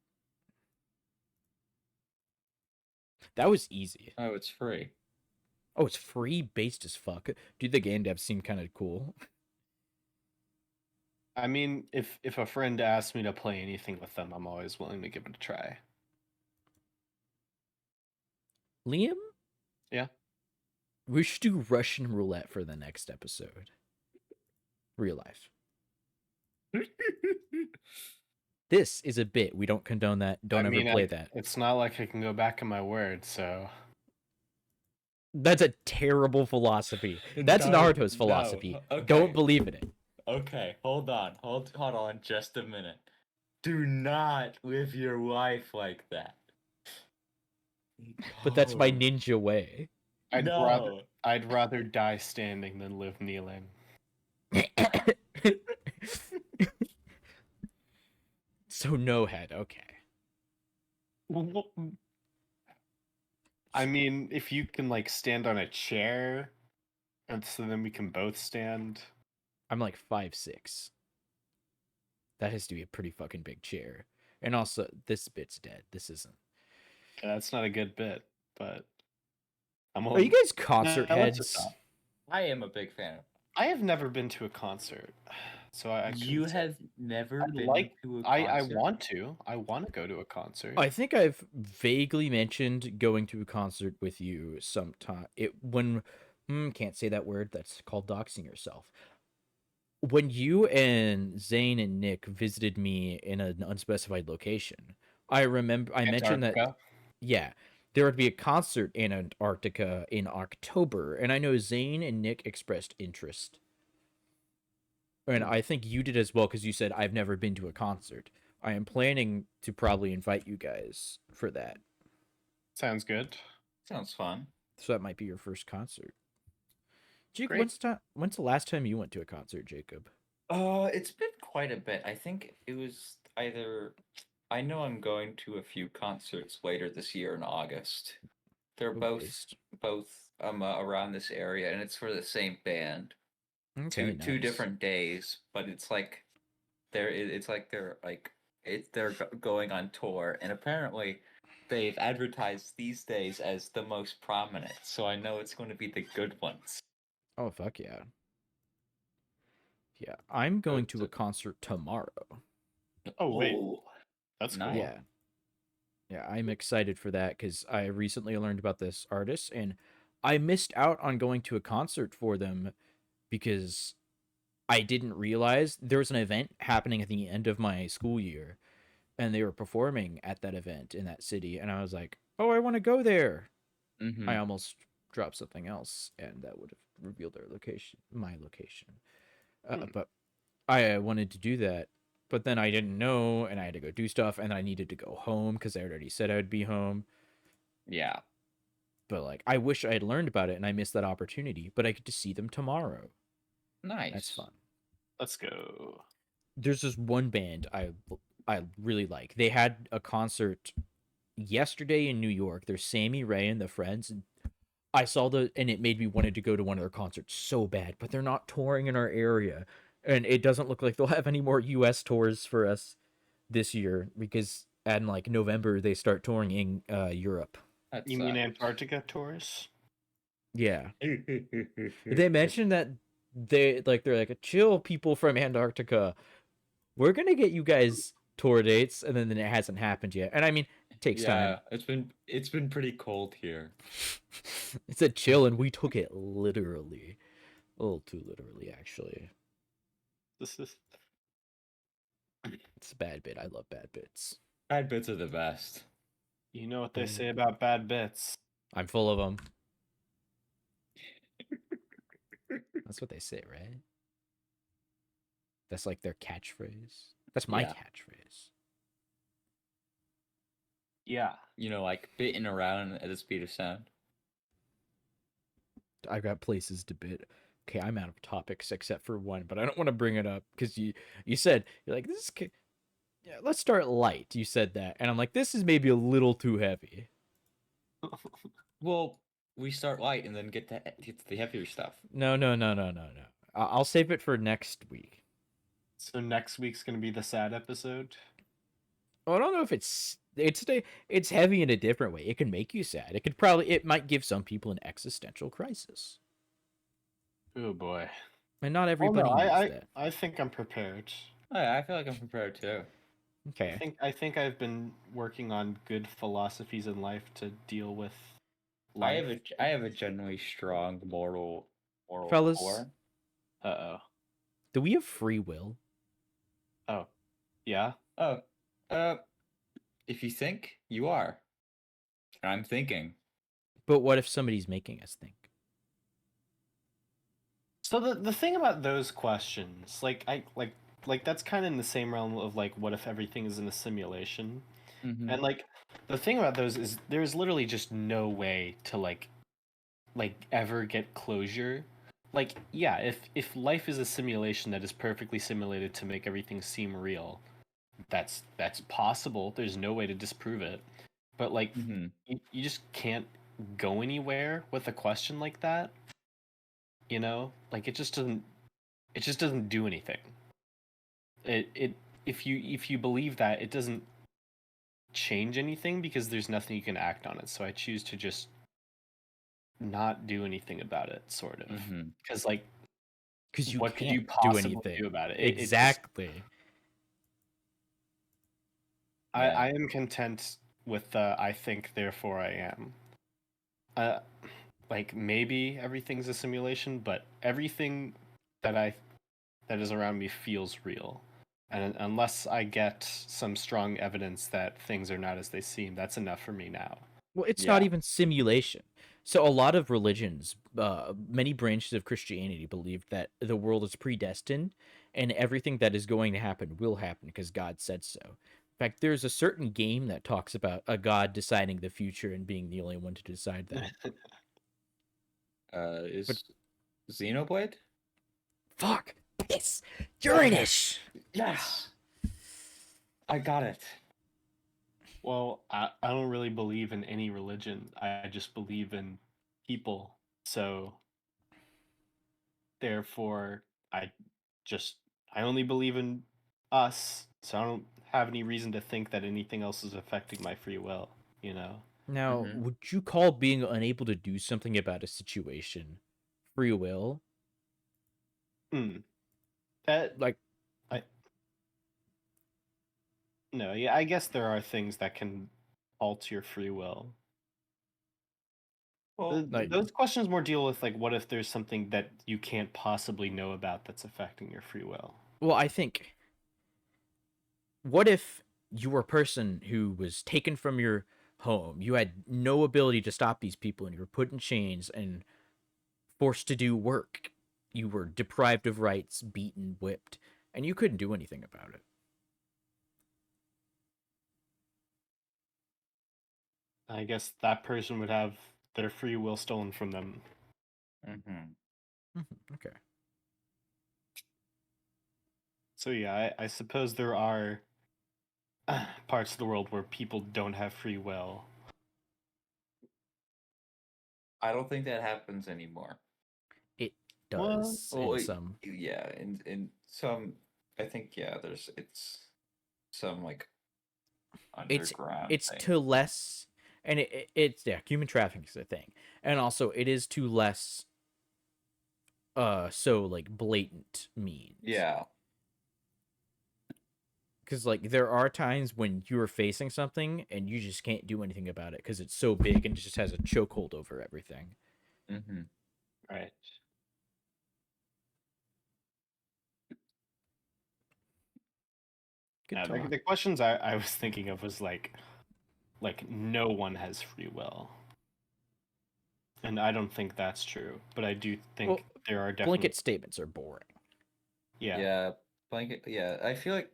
That was easy. Oh, it's free. Oh, it's free, based as fuck. Dude, the game devs seem kind of cool. I mean, if a friend asks me to play anything with them, I'm always willing to give it a try. Liam? Yeah. We should do Russian roulette for the next episode. Real life. This is a bit. We don't condone that. Don't ever play that. It's not like I can go back on my word, so. That's a terrible philosophy. That's No, Naruto's no. philosophy. Okay. Don't believe in it. Okay, hold on just a minute. Do not live your life like that. But that's my No. ninja way. I'd rather die standing than live kneeling. So no head, okay. I mean, if you can like stand on a chair, and so then we can both stand. I'm like 5'6". That has to be a pretty fucking big chair. And also, this bit's dead. This isn't. That's not a good bit, but Are you guys concert heads? I am a big fan. I have never been to a concert, so I You couldn't say. have never I'd been like- to a I concert? want to. I want to go to a concert. I think I've vaguely mentioned going to a concert with you sometime. Can't say that word. That's called doxing yourself. When you and Zane and Nick visited me in an unspecified location, I remember I mentioned that. Antarctica? Yeah, there would be a concert in Antarctica in October, and I know Zane and Nick expressed interest. And I think you did as well because you said, I've never been to a concert. I am planning to probably invite you guys for that. Sounds good. Sounds fun. So that might be your first concert. Jake, Great. when's the last time you went to a concert, Jacob? It's been quite a bit. I think it was either. I know I'm going to a few concerts later this year in August. They're both around this area, and it's for the same band. Okay, Two nice. different days, but it's like they're going on tour, and apparently they've advertised these days as the most prominent. So I know it's going to be the good ones. Oh, fuck yeah. Yeah, I'm going to a concert tomorrow. Oh wait, that's nice. cool. Yeah. Yeah, I'm excited for that because I recently learned about this artist and I missed out on going to a concert for them because I didn't realize there was an event happening at the end of my school year and they were performing at that event in that city. And I was like, oh, I want to go there. Mm-hmm. I almost dropped something else and that would have revealed their location, my location. But I wanted to do that. But then I didn't know, and I had to go do stuff, and I needed to go home because I already said I would be home. Yeah. But, like, I wish I had learned about it, and I missed that opportunity. But I get to see them tomorrow. Nice. That's fun. Let's go. There's this one band I really like. They had a concert yesterday in New York. There's Sammy Ray and the Friends. And I saw and it made me wanted to go to one of their concerts so bad. But they're not touring in our area. And it doesn't look like they'll have any more U.S. tours for us this year because in like November they start touring in Europe. You mean Antarctica tours? Yeah. They mentioned that they're like chill people from Antarctica. We're gonna get you guys tour dates, and then it hasn't happened yet. And I mean, it takes time. It's been pretty cold here. It's a chill, and we took it literally, a little too literally, actually. It's a bad bit. I love bad bits. Bad bits are the best. You know what they say about bad bits. I'm full of them. That's what they say, right? That's like their catchphrase. That's my catchphrase. Yeah. You know, like bitten around at the speed of sound. I got places to bit. Okay, I'm out of topics except for one, but I don't want to bring it up because you said you're like this is. Yeah, let's start light. You said that, and I'm like, this is maybe a little too heavy. Well, we start light and then get to the heavier stuff. No. I'll save it for next week. So next week's gonna be the sad episode. I don't know if it's heavy in a different way. It can make you sad. It might give some people an existential crisis. Oh boy. And not everybody needs that. I think I'm prepared. Oh, yeah, I feel like I'm prepared too. Okay. I think I've been working on good philosophies in life to deal with life. I have a generally strong moral Fellas, core. Uh-oh. do we have free will? Oh. Yeah? Oh, if you think, you are. And I'm thinking. But what if somebody's making us think? So the thing about those questions, like that's kind of in the same realm of like what if everything is in a simulation? Mm-hmm. And like the thing about those is there's literally just no way to like ever get closure. Like yeah, if life is a simulation that is perfectly simulated to make everything seem real, that's possible. There's no way to disprove it. But like Mm-hmm. you just can't go anywhere with a question like that. You know? Like it just doesn't do anything. It if you believe that, it doesn't change anything because there's nothing you can act on it. So I choose to just not do anything about it, sort of. Mm-hmm. Because like, Because you what could can't you possibly do anything. do about it? Exactly. I am content with the I think therefore I am. Like maybe everything's a simulation, but everything that is around me feels real. And unless I get some strong evidence that things are not as they seem, that's enough for me now. Well, it's not even simulation. So a lot of religions, many branches of Christianity believe that the world is predestined and everything that is going to happen will happen because God said so. In fact, there's a certain game that talks about a god deciding the future and being the only one to decide that. Is Xenoblade? Fuck! Yes! Uranus! Yes! I got it. Well, I don't really believe in any religion. I just believe in people. So therefore I only believe in us. So I don't have any reason to think that anything else is affecting my free will, you know? Now, would you call being unable to do something about a situation free will? Like no, yeah, I guess there are things that can alter your free will. Well, those questions more deal with like what if there's something that you can't possibly know about that's affecting your free will. Well, I think what if you were a person who was taken from your home, you had no ability to stop these people, and you were put in chains and forced to do work, you were deprived of rights, beaten, whipped, and you couldn't do anything about it? I guess that person would have their free will stolen from them. Okay. So yeah, I suppose there are parts of the world where people don't have free will. I don't think that happens anymore. It does in some. Yeah, in some, I think it's some like underground. It's thing. to less, and it's human trafficking is a thing, and also it is to less. So like blatant means. Yeah. Because like there are times when you're facing something and you just can't do anything about it because it's so big and it just has a chokehold over everything. Right. The questions I was thinking of was like no one has free will. And I don't think that's true, but I do think there are definitely blanket statements are boring. Yeah. Yeah, blanket. Yeah, I feel like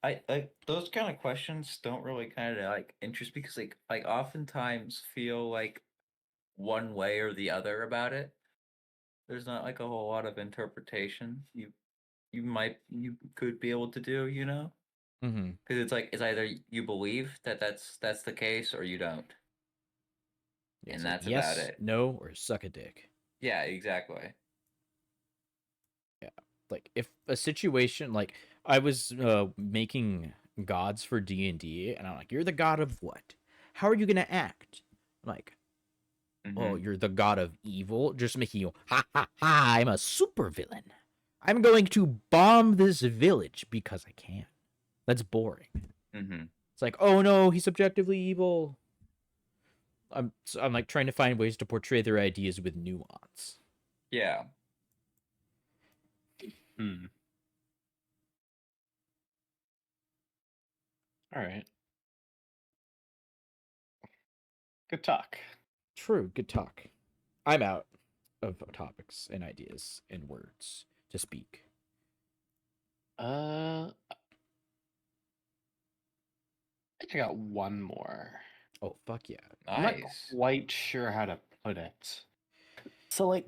I like those kind of questions don't really kind of like interest me because like oftentimes feel like one way or the other about it. There's not like a whole lot of interpretation you could be able to do, you know? Because it's like it's either you believe that that's the case or you don't. Yeah, and so that's yes, about it. No, or suck a dick. Yeah, exactly. Yeah, like if a situation like I was making gods for D&D, and I'm like, you're the god of what? How are you gonna act? I'm like, oh, you're the god of evil, just making you ha ha ha. I'm a super villain. I'm going to bomb this village because I can. That's boring. It's like, oh no, he's objectively evil. I'm like trying to find ways to portray their ideas with nuance. Yeah. Hmm. All right. Good talk. True, good talk. I'm out of topics and ideas and words to speak. I think I got one more. Oh, fuck yeah. I'm not Nice. quite sure how to put it. So, like,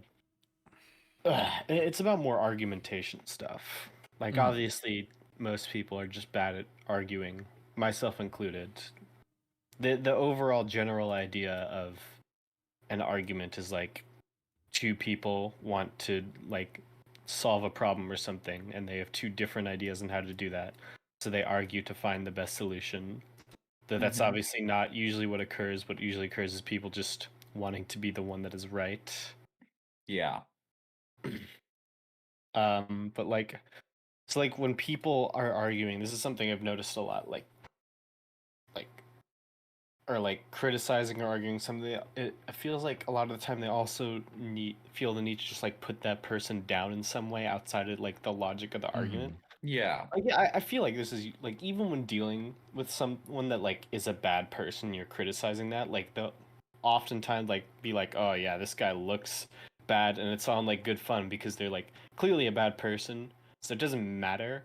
it's about more argumentation stuff. Like, obviously, most people are just bad at arguing, myself included. The overall general idea of an argument is like two people want to like solve a problem or something, and they have two different ideas on how to do that. So they argue to find the best solution. That's obviously not usually what occurs. What usually occurs is people just wanting to be the one that is right. Yeah. But like, so like when people are arguing, this is something I've noticed a lot. Like, or like criticizing or arguing something, it feels like a lot of the time they also feel the need to just like put that person down in some way outside of like the logic of the argument. Yeah. Like, I feel like this is like even when dealing with someone that like is a bad person, you're criticizing that like the oftentimes like be like, oh yeah, this guy looks bad, and it's on like good fun because they're like clearly a bad person, so it doesn't matter.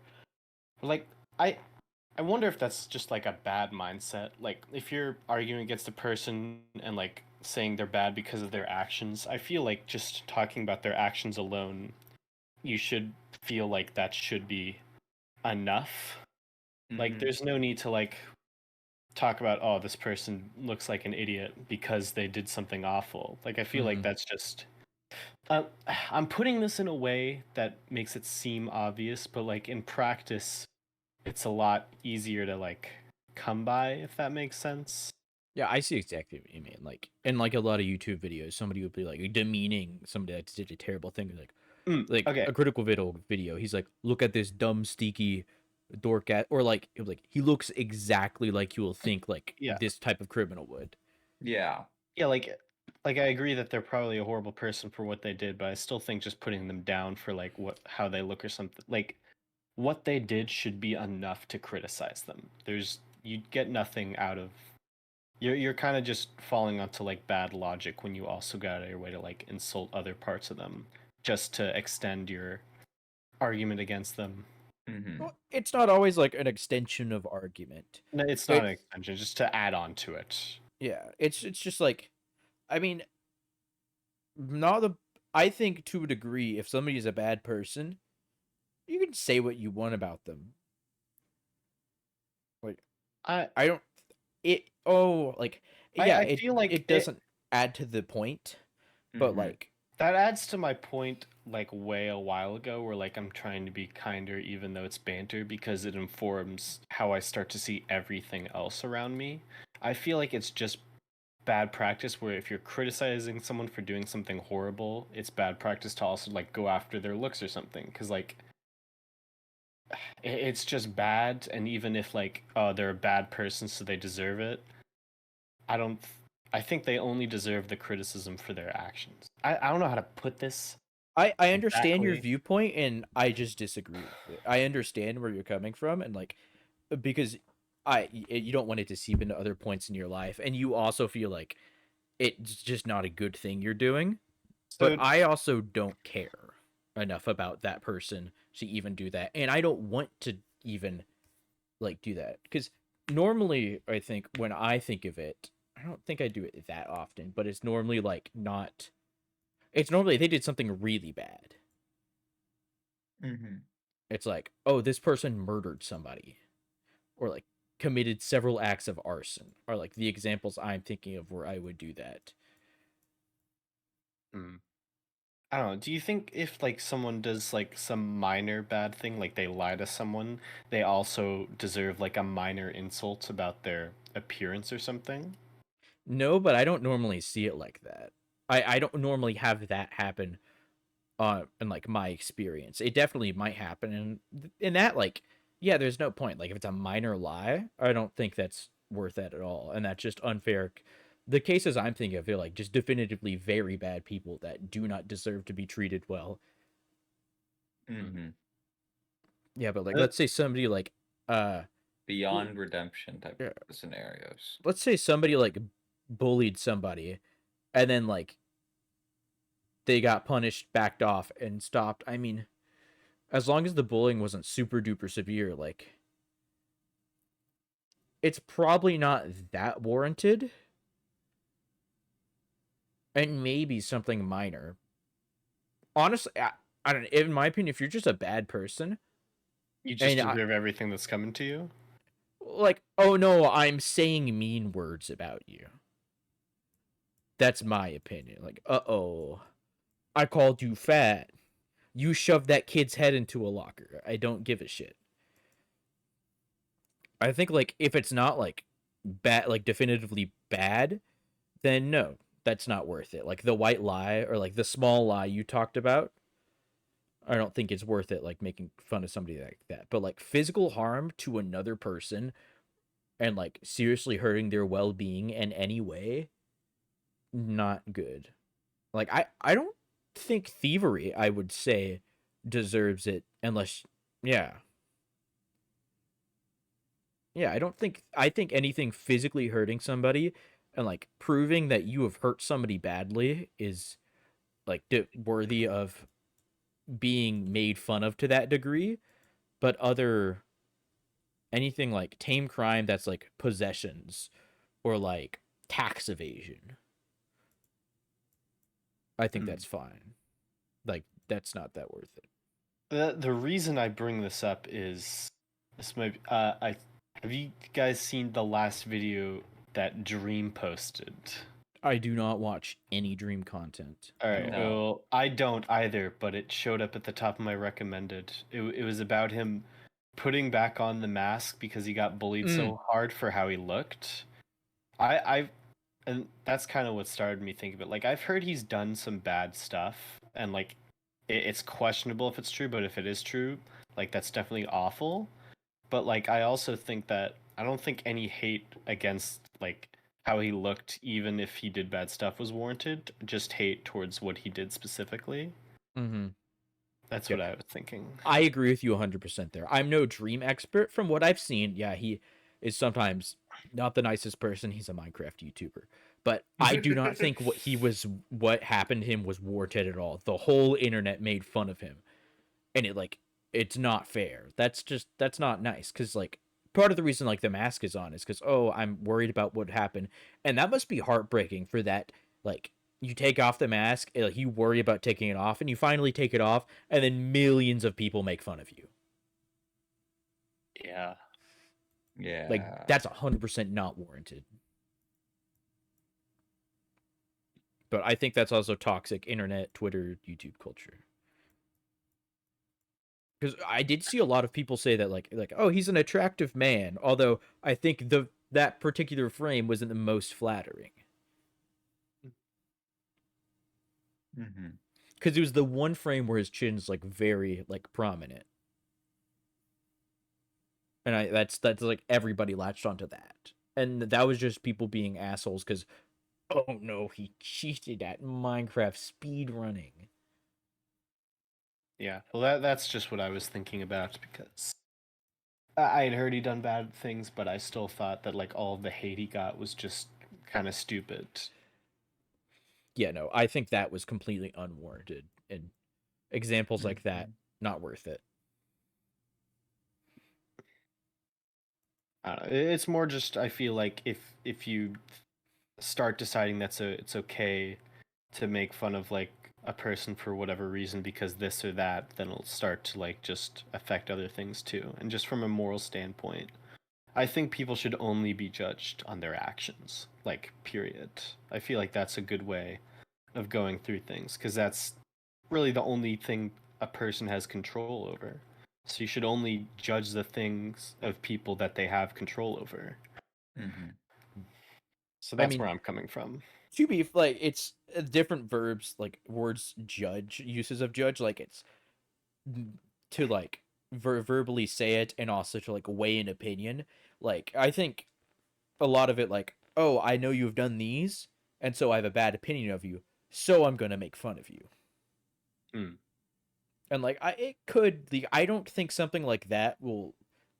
But like I wonder if that's just like a bad mindset. Like if you're arguing against a person and like saying they're bad because of their actions, I feel like just talking about their actions alone, you should feel like that should be enough. Like there's no need to like talk about, oh, this person looks like an idiot because they did something awful. Like I feel like that's just uh, I'm putting this in a way that makes it seem obvious, but like in practice it's a lot easier to like come by, if that makes sense. Yeah, I see exactly what you mean. Like in like a lot of YouTube videos, somebody would be like demeaning somebody that did a terrible thing. Like Okay. a critical video. He's like, look at this dumb steaky dork at, or like it was like he looks exactly like you will think like Yeah. this type of criminal would. Yeah. Yeah, like I agree that they're probably a horrible person for what they did, but I still think just putting them down for like how they look or something, like what they did should be enough to criticize them. You get nothing out of you're kind of just falling onto like bad logic when you also go out of your way to like insult other parts of them just to extend your argument against them. Well, it's not always like an extension of argument. No, it's not an extension, just to add on to it. Yeah, it's just like, I mean, not the. I think to a degree, if somebody is a bad person, you can say what you want about them. Like, I don't. It like yeah. I feel like it doesn't add to the point, but like that adds to my point like way a while ago where like I'm trying to be kinder even though it's banter because it informs how I start to see everything else around me. I feel like it's just bad practice where if you're criticizing someone for doing something horrible, it's bad practice to also like go after their looks or something because like it's just bad. And even if like they're a bad person so they deserve it, I think they only deserve the criticism for their actions. I don't know how to put this. I understand your viewpoint, and I just disagree with it. I understand where you're coming from, and like because you don't want it to seep into other points in your life, and you also feel like it's just not a good thing you're doing. But I also don't care enough about that person to even do that, and I don't want to even like do that because normally I think when I think of it, I don't think I do it that often, but it's normally like not. It's normally they did something really bad. It's like, oh, this person murdered somebody, or like committed several acts of arson, are like the examples I'm thinking of where I would do that. I don't know. Do you think if like someone does like some minor bad thing, like they lie to someone, they also deserve like a minor insult about their appearance or something? No, but I don't normally see it like that. I don't normally have that happen in like my experience. It definitely might happen, and in that like yeah, there's no point. Like if it's a minor lie, I don't think that's worth that at all, and that's just unfair the cases I'm thinking of are like just definitively very bad people that do not deserve to be treated well. Mm-hmm. Yeah, but like let's say somebody like beyond redemption type yeah. of scenarios. Let's say somebody like bullied somebody and then like they got punished, backed off, and stopped. I mean, as long as the bullying wasn't super duper severe, like it's probably not that warranted. And maybe something minor. Honestly, I don't know. In my opinion, if you're just a bad person, you just deserve everything that's coming to you. Like, oh no, I'm saying mean words about you. That's my opinion. Like, uh-oh, I called you fat. You shoved that kid's head into a locker. I don't give a shit. I think, like, if it's not, like, bad, like, definitively bad, then no, that's not worth it. Like, the white lie or, like, the small lie you talked about, I don't think it's worth it, like, making fun of somebody like that. But, like, physical harm to another person and, like, seriously hurting their well-being in any way, not good. Like, I don't think thievery, I would say, deserves it unless, yeah. Yeah, I think anything physically hurting somebody and, like, proving that you have hurt somebody badly is, like, worthy of being made fun of to that degree. But anything like tame crime that's, like, possessions or, like, tax evasion, I think that's fine. Like, that's not that worth it. The reason I bring this up is this might have you guys seen the last video that Dream posted? I do not watch any Dream content. All right, No. well, I don't either, but it showed up at the top of my recommended. It was about him putting back on the mask because he got bullied so hard for how he looked. And that's kind of what started me thinking about. Like, I've heard he's done some bad stuff, and like, it's questionable if it's true, but if it is true, like, that's definitely awful. But like, I also think that I don't think any hate against like how he looked, even if he did bad stuff, was warranted. Just hate towards what he did specifically. Mm-hmm. That's what I was thinking. I agree with you 100% there. I'm no Dream expert. From what I've seen, yeah, he is sometimes not the nicest person. He's a Minecraft YouTuber. But I do not think what happened to him was warranted at all. The whole internet made fun of him. And it's not fair. That's not nice. Cause like part of the reason like the mask is on is because, oh, I'm worried about what happened. And that must be heartbreaking for that, like, you take off the mask, you worry about taking it off, and you finally take it off, and then millions of people make fun of you. Yeah. Yeah. Like, that's 100% not warranted. But I think that's also toxic internet, Twitter, YouTube culture. Because I did see a lot of people say that, like, oh, he's an attractive man. Although I think that particular frame wasn't the most flattering. Because it was the one frame where his chin's like very like prominent, and that's like everybody latched onto that, and that was just people being assholes. Because, oh no, he cheated at Minecraft speedrunning. Yeah, well, that's just what I was thinking about, because I had heard he done bad things, but I still thought that like all of the hate he got was just kind of stupid. Yeah, no, I think that was completely unwarranted, and examples like that, not worth it. It's more just, I feel like if you start deciding it's okay to make fun of like a person for whatever reason because this or that, then it'll start to like just affect other things too. And just from a moral standpoint, I think people should only be judged on their actions, like, period. I feel like that's a good way of going through things, because that's really the only thing a person has control over. So you should only judge the things of people that they have control over. So that's where I'm coming from. To be like, it's different verbs, like words, judge, uses of judge, like it's to like verbally say it and also to like weigh an opinion. Like, I think a lot of it, like, oh, I know you've done these, and so I have a bad opinion of you, so I'm gonna make fun of you. And like I don't think something like that will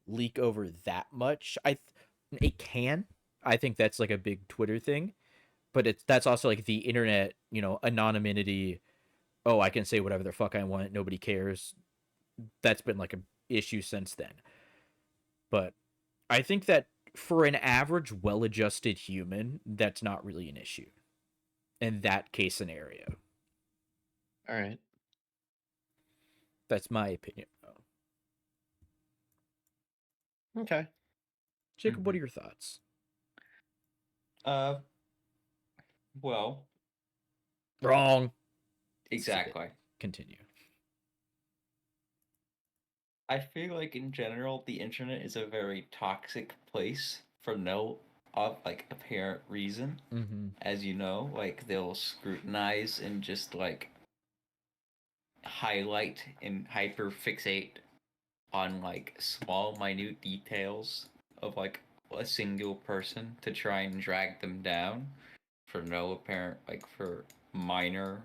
leak over that much. It can. I think that's like a big Twitter thing, but that's also like the internet, anonymity. Oh, I can say whatever the fuck I want. Nobody cares. That's been like a issue since then. But I think that for an average, well-adjusted human, that's not really an issue in that case scenario. All right. That's my opinion. Okay. Jacob, what are your thoughts? Well, wrong. Exactly. Continue. I feel like in general the internet is a very toxic place for no apparent reason. Mm-hmm. As you know, like they'll scrutinize and just like highlight and hyperfixate on like small minute details of like a single person to try and drag them down for no apparent for minor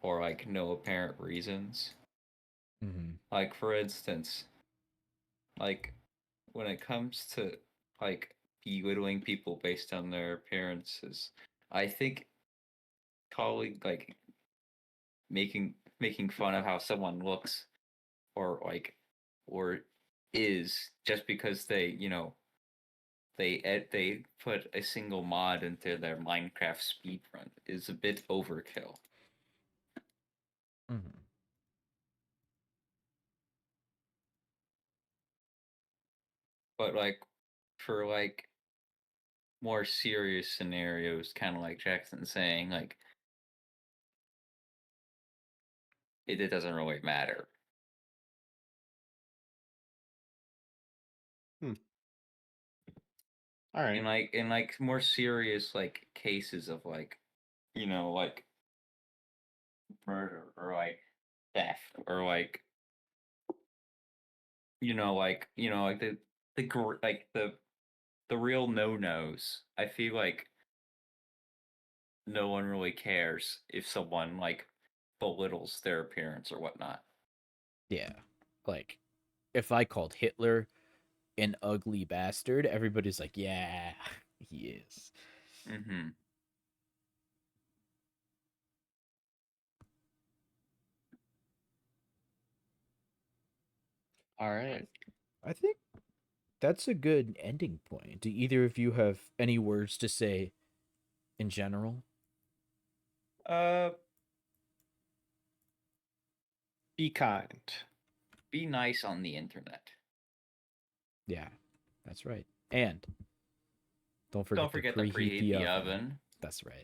or like no apparent reasons. Mm-hmm. Like for instance, like when it comes to like belittling people based on their appearances, I think calling like making fun of how someone looks or is just because they they put a single mod into their Minecraft speedrun is a bit overkill. Mm-hmm. But like for like more serious scenarios, kind of like Jackson saying, like it doesn't really matter. All right. In like more serious like cases of like like murder or like theft or like like the real no-nos. I feel like no one really cares if someone like belittles their appearance or whatnot. Yeah. Like if I called Hitler an ugly bastard, everybody's like, yeah, he is. Mm-hmm. All right. I think that's a good ending point. Do either of you have any words to say in general? Be kind. Be nice on the internet. Yeah, that's right. And don't forget, to preheat the oven. That's right.